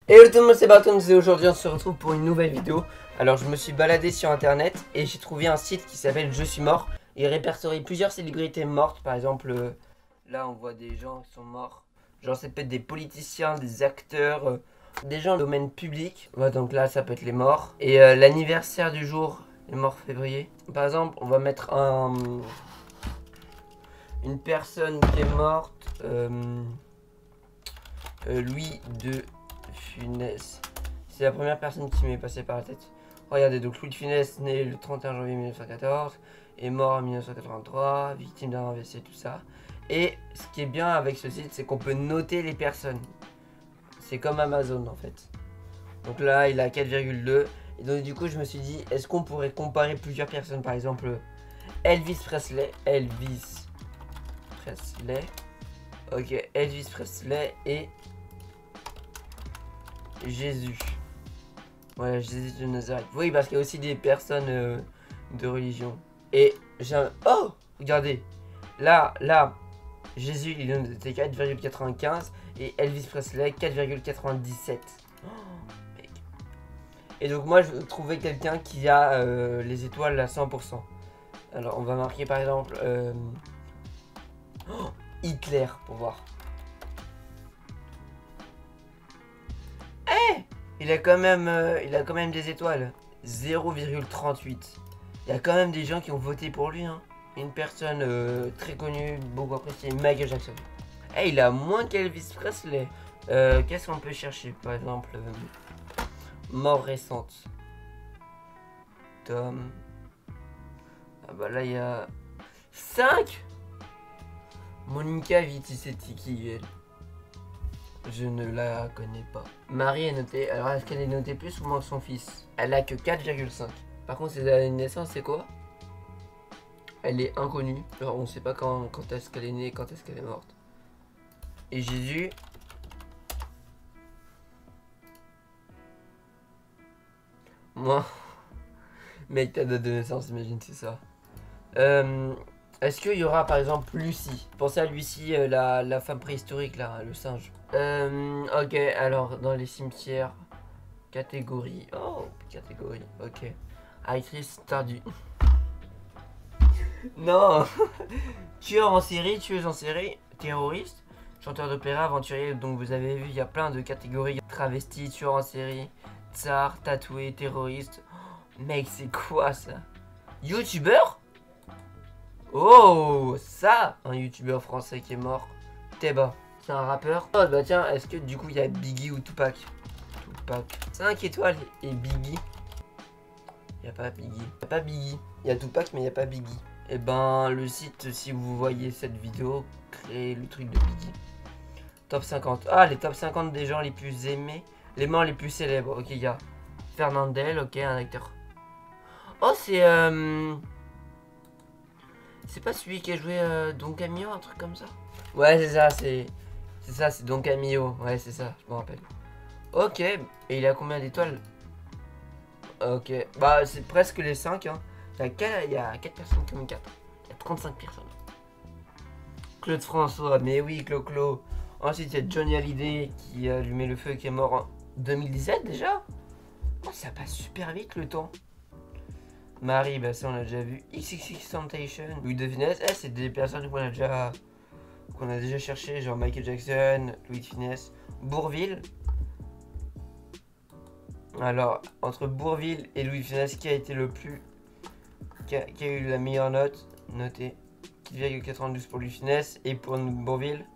Hello tout le monde, c'est Barton et aujourd'hui on se retrouve pour une nouvelle vidéo. Alors je me suis baladé sur internet et j'ai trouvé un site qui s'appelle Je suis mort. Il répertorie plusieurs célébrités mortes. Par exemple, là on voit des gens qui sont morts. Genre c'est peut-être des politiciens, des acteurs, des gens du domaine public. Ouais, donc là ça peut être les morts. Et l'anniversaire du jour, les morts février. Par exemple on va mettre une personne qui est morte. Louis de Funès. C'est la première personne qui m'est passée par la tête. Regardez, donc Louis de Funès, né le 31 janvier 1914, est mort en 1983, victime d'un AVC, tout ça. Et ce qui est bien avec ce site, c'est qu'on peut noter les personnes. C'est comme Amazon en fait. Donc là, il a 4,2. Et donc du coup, je me suis dit, est-ce qu'on pourrait comparer plusieurs personnes? Par exemple, Elvis Presley. Ok, Elvis Presley et Jésus. Voilà, Jésus de Nazareth. Oui, parce qu'il y a aussi des personnes de religion. Et j'ai un... Oh, regardez. Là, Jésus, il était 4,95 et Elvis Presley 4,97. Oh, mec. Et donc moi, je trouvais quelqu'un qui a les étoiles à 100%. Alors, on va marquer par exemple oh, Hitler pour voir. Il a quand même des étoiles. 0,38. Il y a quand même des gens qui ont voté pour lui. Hein. Une personne très connue, beaucoup appréciée, Michael Jackson. Eh, il a moins qu'Elvis Presley. Qu'est-ce qu'on peut chercher? Par exemple, mort récente. Tom. Ah bah là, il y a 5. Monica Vitti, qui elle? Je ne la connais pas. Marie est notée. Alors, est-ce qu'elle est notée plus ou moins que son fils? Elle a que 4,5. Par contre, ses années de naissance, c'est quoi? Elle est inconnue. Alors, on sait pas quand est-ce qu'elle est née, quand est-ce qu'elle est morte. Et Jésus. Moi. Mec, ta date de naissance, imagine, c'est ça. Est-ce qu'il y aura par exemple Lucie? Pensez à Lucie, la femme préhistorique là, le singe. Ok, alors dans les cimetières, catégorie. Oh, catégorie, ok. Actrice tardue. Non. Tueuse en série, terroriste, chanteur d'opéra, aventurier. Donc vous avez vu, il y a plein de catégories. Travesti, tueur en série, tsar, tatoué, terroriste. Oh, mec, c'est quoi ça? Youtubeur? Oh, ça, un youtubeur français qui est mort. Teba, c'est un rappeur. Oh bah tiens, est-ce que du coup il y a Biggie ou Tupac? Tupac. 5 étoiles et Biggie. Il n'y a pas Biggie. Il n'y a pas Biggie. Il y a Tupac mais il n'y a pas Biggie. Et ben le site, si vous voyez cette vidéo, crée le truc de Biggie. Top 50. Ah, les top 50 des gens les plus aimés. Les morts les plus célèbres. Ok, il y a Fernandel, ok, un acteur. Oh, c'est pas celui qui a joué Don Camillo, un truc comme ça? Ouais, c'est ça, c'est Don Camillo. Ouais, c'est ça, je me rappelle. Ok, et il a combien d'étoiles? Ok, bah c'est presque les 5. Hein. Il y a 4 personnes qui ont 4. Il y a 35 personnes. Claude François, mais oui, Clo-Clo. Ensuite, il y a Johnny Hallyday qui a allumé le feu, qui est mort en 2017 déjà. Oh, ça passe super vite le temps. Marie, bah ça on l'a déjà vu. XXXTentacion. Louis de Funès, c'est des personnes qu'on a déjà cherché, genre Michael Jackson, Louis de Funès. Bourvil. Alors, entre Bourvil et Louis de Funès, qui a été le plus... qui a eu la meilleure note? Notée. 4,92 pour Louis de Funès. Et pour Bourvil.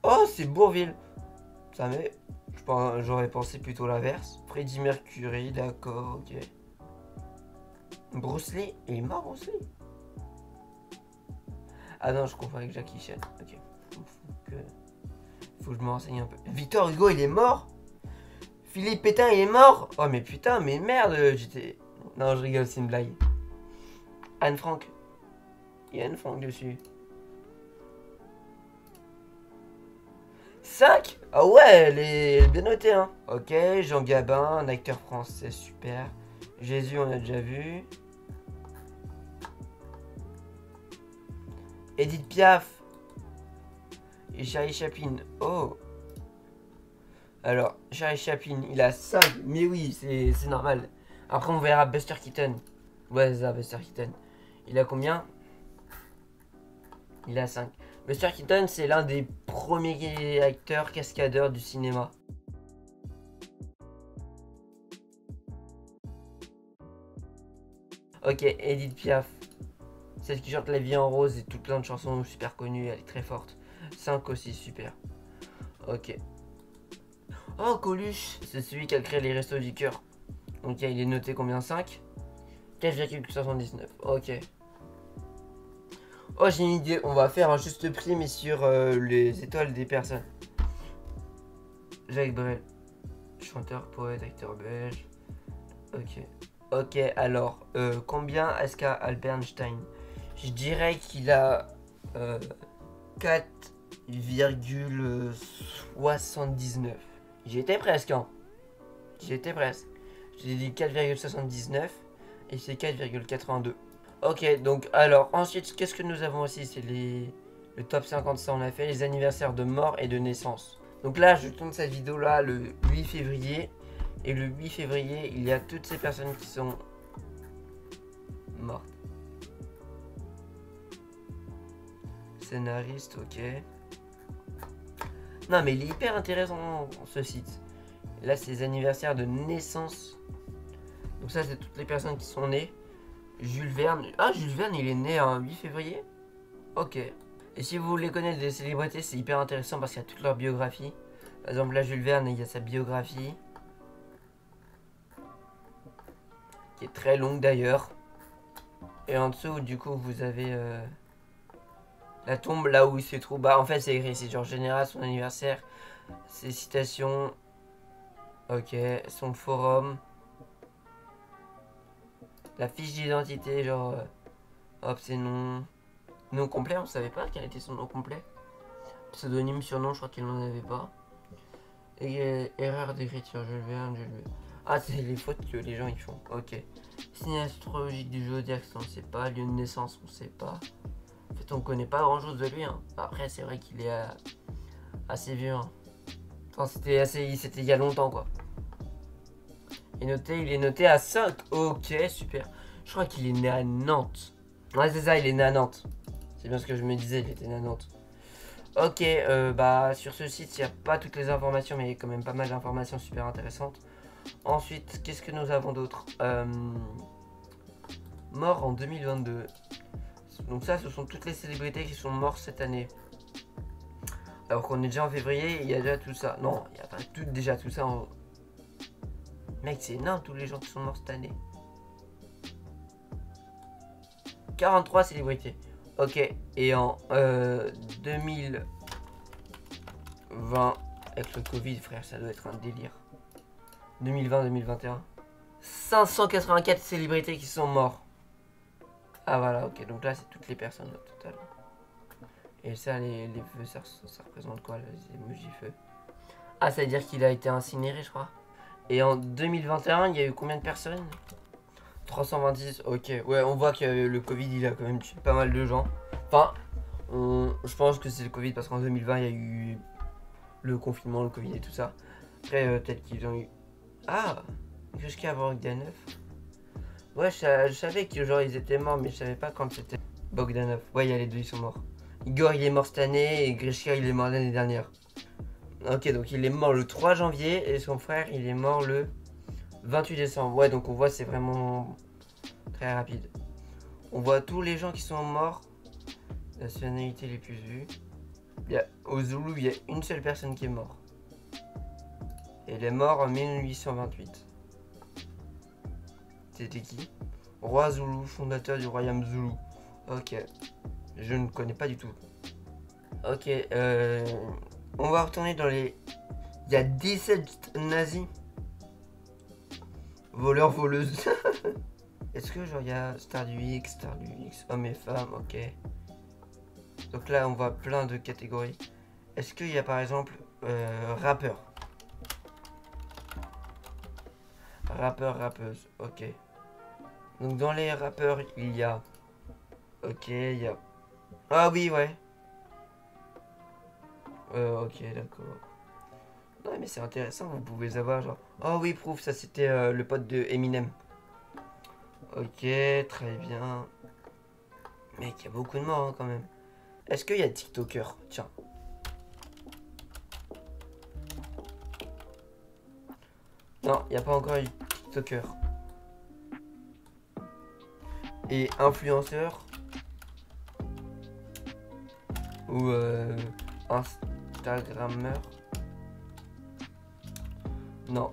Oh, c'est Bourvil. Ça mais... J'aurais pensé plutôt l'inverse. Freddie Mercury, d'accord, ok. Bruce Lee, il est mort Bruce Lee? Ah non, je confonds avec Jackie Chan. Ok. Faut que je me renseigne un peu. Victor Hugo, il est mort? Philippe Pétain, il est mort? Oh mais putain, mais merde, j'étais... Non, je rigole, c'est une blague. Anne Frank. Il y a Anne Frank dessus. 5? Ah ouais, elle est bien notée, hein. Ok, Jean Gabin, un acteur français, super. Jésus, on a déjà vu. Edith Piaf. Et Charlie Chaplin. Oh. Alors, Charlie Chaplin, il a 5. Mais oui, c'est normal. Après, on verra Buster Keaton. Ouais, c'est ça, Buster Keaton. Il a combien? Il a 5. Buster Keaton, c'est l'un des premiers acteurs cascadeurs du cinéma. Ok, Edith Piaf. Celle qui chante La vie en rose et tout plein de chansons super connues, elle est très forte. 5 aussi, super. Ok. Oh, Coluche, c'est celui qui a créé les Restos du Cœur. Donc il est noté combien? 5? 4,79. Ok. Oh, j'ai une idée, on va faire un juste prix mais sur les étoiles des personnes. Jacques Brel. Chanteur, poète, acteur belge. Ok. Ok, alors, combien est-ce qu'a Albert Einstein? Je dirais qu'il a 4,79. J'y étais presque, hein. J'y étais presque. J'ai dit 4,79 et c'est 4,82. Ok, donc alors, ensuite, qu'est-ce que nous avons aussi? C'est le top 50, ça on a fait, les anniversaires de mort et de naissance. Donc là, je tourne cette vidéo là le 8 février. Et le 8 février, il y a toutes ces personnes qui sont mortes. Scénariste, ok. Non, mais il est hyper intéressant ce site. Là, c'est les anniversaires de naissance. Donc ça, c'est toutes les personnes qui sont nées. Jules Verne. Ah, Jules Verne, il est né un 8 février. Ok. Et si vous voulez connaître des célébrités, c'est hyper intéressant parce qu'il y a toute leur biographie. Par exemple, là, Jules Verne, il y a sa biographie. Qui est très longue d'ailleurs. Et en dessous, du coup, vous avez la tombe là où il se trouve. Bah, en fait, c'est écrit, c'est genre général, son anniversaire, ses citations. Ok, son forum. La fiche d'identité, genre. Hop, c'est nom. Nom complet, on savait pas quel était son nom complet. Pseudonyme, surnom, je crois qu'il n'en avait pas. Et erreur d'écriture, je vais, je vais. Ah, c'est les fautes que les gens ils font. Ok. Signe astrologique du zodiaque, on ne sait pas. Lieu de naissance, on ne sait pas. En fait, on connaît pas grand chose de lui. Hein. Après, c'est vrai qu'il est assez vieux. Hein. Enfin, c'était il y a longtemps, quoi. Il est noté à 5. Ok, super. Je crois qu'il est né à Nantes. Ouais, c'est ça, il est né à Nantes. C'est bien ce que je me disais, il était né à Nantes. Ok, bah sur ce site, il n'y a pas toutes les informations, mais il y a quand même pas mal d'informations super intéressantes. Ensuite, qu'est-ce que nous avons d'autre? Mort en 2022. Donc ça, ce sont toutes les célébrités qui sont mortes cette année. Alors qu'on est déjà en février, il y a déjà tout ça. Non, il n'y a pas déjà tout ça. Mec, c'est énorme tous les gens qui sont morts cette année. 43 célébrités. Ok, et en 2020, avec le Covid, frère, ça doit être un délire. 2020-2021. 584 célébrités qui sont morts. Ah voilà, ok, donc là c'est toutes les personnes au total. Et ça, les feux, ça représente quoi, les emojis feux? Ah, ça veut dire qu'il a été incinéré, je crois. Et en 2021, il y a eu combien de personnes? 326, ok. Ouais, on voit que le Covid, il a quand même tué pas mal de gens. Enfin, je pense que c'est le Covid parce qu'en 2020, il y a eu le confinement, le Covid et tout ça. Après, peut-être qu'ils ont eu... Ah, jusqu'à Bogdanov. Ouais, je savais que genre ils étaient morts, mais je savais pas quand c'était Bogdanov. Ouais, il y a les deux, ils sont morts. Igor, il est mort cette année et Grishka, il est mort l'année dernière. Ok, donc il est mort le 3 janvier et son frère, il est mort le 28 décembre. Ouais, donc on voit, c'est vraiment très rapide. On voit tous les gens qui sont morts. La nationalité les plus vues. Au Zoulou, il y a une seule personne qui est morte. Et elle est morte en 1828. C'était qui? Roi Zoulou, fondateur du royaume Zoulou. Ok. Je ne connais pas du tout. Ok, on va retourner dans les... Il y a 17 nazis. Voleurs, voleuses. Est-ce que genre il y a Star du X, hommes et femmes, ok. Donc là on voit plein de catégories. Est-ce qu'il y a par exemple rappeur? Rappeur, rappeuse, ok. Donc dans les rappeurs il y a... Ok, il y a... Ah oui, ouais. Ok, d'accord. Non mais c'est intéressant, vous pouvez avoir genre... Oh oui, Proof, ça c'était le pote de Eminem. Ok, très bien. Mec, il y a beaucoup de morts hein, quand même. Est-ce qu'il y a TikToker? Tiens. Non, il n'y a pas encore eu TikToker. Et influenceur. Ou Instagrammeur. Non.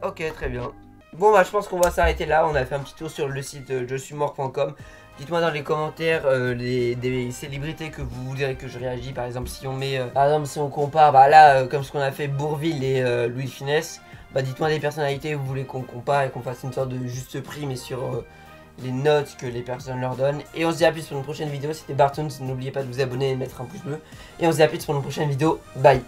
Ok, très bien. Bon bah je pense qu'on va s'arrêter là. On a fait un petit tour sur le site jesuimort.com. Dites-moi dans les commentaires des célébrités que vous voudrez que je réagisse. Par exemple si on met par exemple si on compare bah là comme ce qu'on a fait Bourvil et Louis de Funès. Bah dites-moi des personnalités que vous voulez qu'on compare et qu'on fasse une sorte de juste prix mais sur les notes que les personnes leur donnent. Et on se dit à plus pour une prochaine vidéo. C'était Bartoons, n'oubliez pas de vous abonner et de mettre un pouce bleu. Et on se dit à plus pour une prochaine vidéo. Bye.